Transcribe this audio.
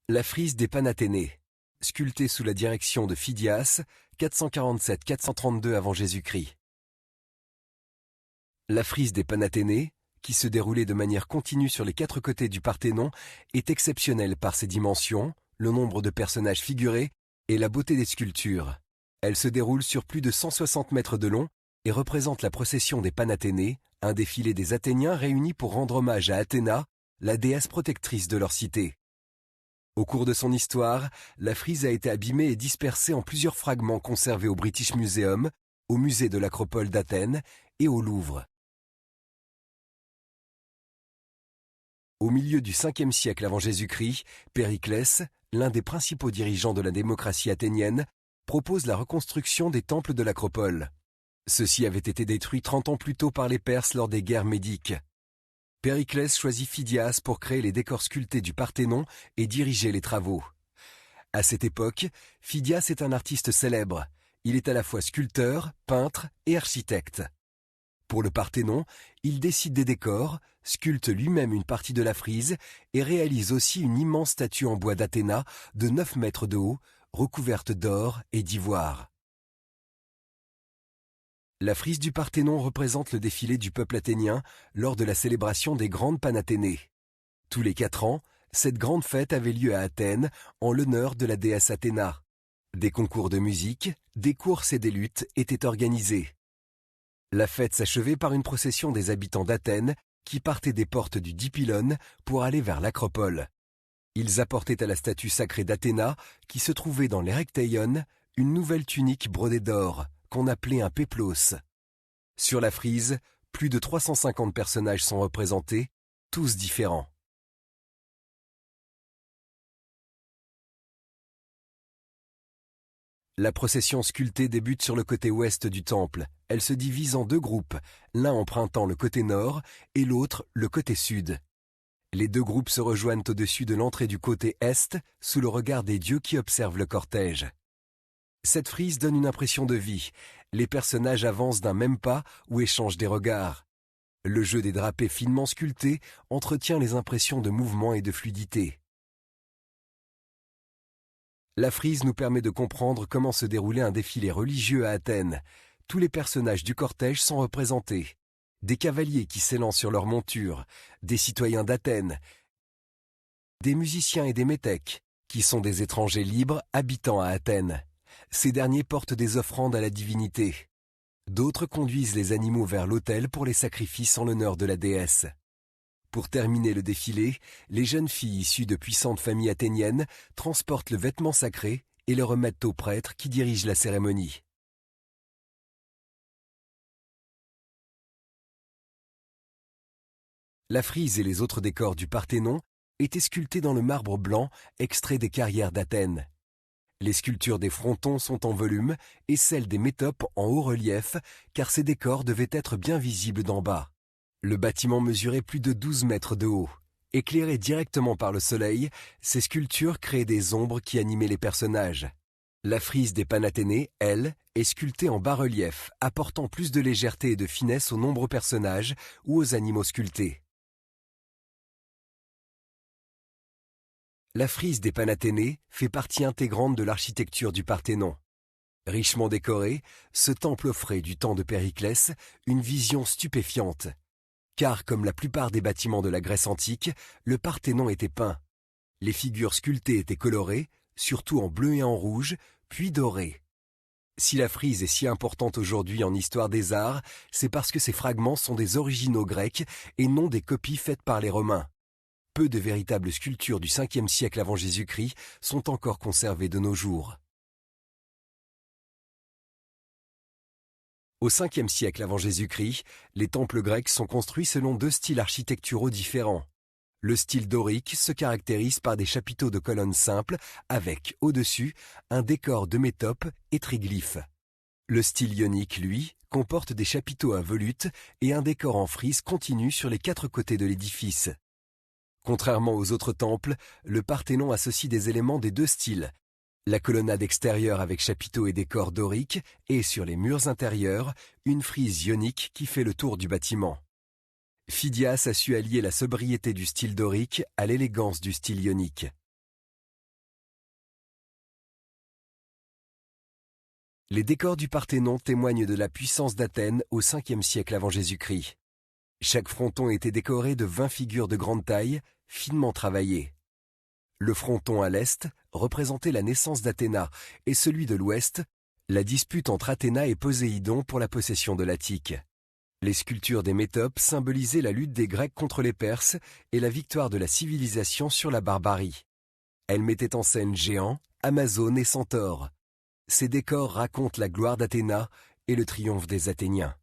La frise des Panathénées, sculptée sous la direction de Phidias, 447-432 avant Jésus-Christ. La frise des Panathénées, qui se déroulait de manière continue sur les quatre côtés du Parthénon, est exceptionnelle par ses dimensions, le nombre de personnages figurés et la beauté des sculptures. Elle se déroule sur plus de 160 mètres de long et représente la procession des Panathénées, un défilé des Athéniens réunis pour rendre hommage à Athéna, la déesse protectrice de leur cité. Au cours de son histoire, la frise a été abîmée et dispersée en plusieurs fragments conservés au British Museum, au musée de l'Acropole d'Athènes et au Louvre. Au milieu du 5e siècle avant Jésus-Christ, Périclès, l'un des principaux dirigeants de la démocratie athénienne, propose la reconstruction des temples de l'Acropole. Ceux-ci avaient été détruits 30 ans plus tôt par les Perses lors des guerres médiques. Périclès choisit Phidias pour créer les décors sculptés du Parthénon et diriger les travaux. À cette époque, Phidias est un artiste célèbre. Il est à la fois sculpteur, peintre et architecte. Pour le Parthénon, il décide des décors, sculpte lui-même une partie de la frise et réalise aussi une immense statue en bois d'Athéna de 9 mètres de haut, recouverte d'or et d'ivoire. La frise du Parthénon représente le défilé du peuple athénien lors de la célébration des Grandes Panathénées. Tous les 4 ans, cette grande fête avait lieu à Athènes en l'honneur de la déesse Athéna. Des concours de musique, des courses et des luttes étaient organisés. La fête s'achevait par une procession des habitants d'Athènes qui partaient des portes du Dipylone pour aller vers l'Acropole. Ils apportaient à la statue sacrée d'Athéna, qui se trouvait dans l'Erechtheion, une nouvelle tunique brodée d'or, qu'on appelait un péplos. Sur la frise, plus de 350 personnages sont représentés, tous différents. La procession sculptée débute sur le côté ouest du temple. Elle se divise en 2 groupes, l'un empruntant le côté nord et l'autre le côté sud. Les 2 groupes se rejoignent au-dessus de l'entrée du côté est, sous le regard des dieux qui observent le cortège. Cette frise donne une impression de vie. Les personnages avancent d'un même pas ou échangent des regards. Le jeu des drapés finement sculptés entretient les impressions de mouvement et de fluidité. La frise nous permet de comprendre comment se déroulait un défilé religieux à Athènes. Tous les personnages du cortège sont représentés. Des cavaliers qui s'élancent sur leurs montures, des citoyens d'Athènes, des musiciens et des métèques, qui sont des étrangers libres habitant à Athènes. Ces derniers portent des offrandes à la divinité. D'autres conduisent les animaux vers l'autel pour les sacrifices en l'honneur de la déesse. Pour terminer le défilé, les jeunes filles issues de puissantes familles athéniennes transportent le vêtement sacré et le remettent au prêtre qui dirige la cérémonie. La frise et les autres décors du Parthénon étaient sculptés dans le marbre blanc extrait des carrières d'Athènes. Les sculptures des frontons sont en volume et celles des métopes en haut relief, car ces décors devaient être bien visibles d'en bas. Le bâtiment mesurait plus de 12 mètres de haut. Éclairées directement par le soleil, ces sculptures créaient des ombres qui animaient les personnages. La frise des Panathénées, elle, est sculptée en bas-relief, apportant plus de légèreté et de finesse aux nombreux personnages ou aux animaux sculptés. La frise des Panathénées fait partie intégrante de l'architecture du Parthénon. Richement décoré, ce temple offrait, du temps de Périclès, une vision stupéfiante. Car, comme la plupart des bâtiments de la Grèce antique, le Parthénon était peint. Les figures sculptées étaient colorées, surtout en bleu et en rouge, puis dorées. Si la frise est si importante aujourd'hui en histoire des arts, c'est parce que ces fragments sont des originaux grecs et non des copies faites par les Romains. Peu de véritables sculptures du 5e siècle avant Jésus-Christ sont encore conservées de nos jours. Au 5e siècle avant Jésus-Christ, les temples grecs sont construits selon 2 styles architecturaux différents. Le style dorique se caractérise par des chapiteaux de colonnes simples avec, au-dessus, un décor de métopes et triglyphes. Le style ionique, lui, comporte des chapiteaux à volutes et un décor en frise continu sur les 4 côtés de l'édifice. Contrairement aux autres temples, le Parthénon associe des éléments des 2 styles. La colonnade extérieure avec chapiteaux et décors doriques et sur les murs intérieurs, une frise ionique qui fait le tour du bâtiment. Phidias a su allier la sobriété du style dorique à l'élégance du style ionique. Les décors du Parthénon témoignent de la puissance d'Athènes au 5e siècle avant Jésus-Christ. Chaque fronton était décoré de 20 figures de grande taille, finement travaillées. Le fronton à l'est représentait la naissance d'Athéna et celui de l'ouest, la dispute entre Athéna et Poséidon pour la possession de l'Attique. Les sculptures des métopes symbolisaient la lutte des Grecs contre les Perses et la victoire de la civilisation sur la barbarie. Elles mettaient en scène géants, amazones et centaures. Ces décors racontent la gloire d'Athéna et le triomphe des Athéniens.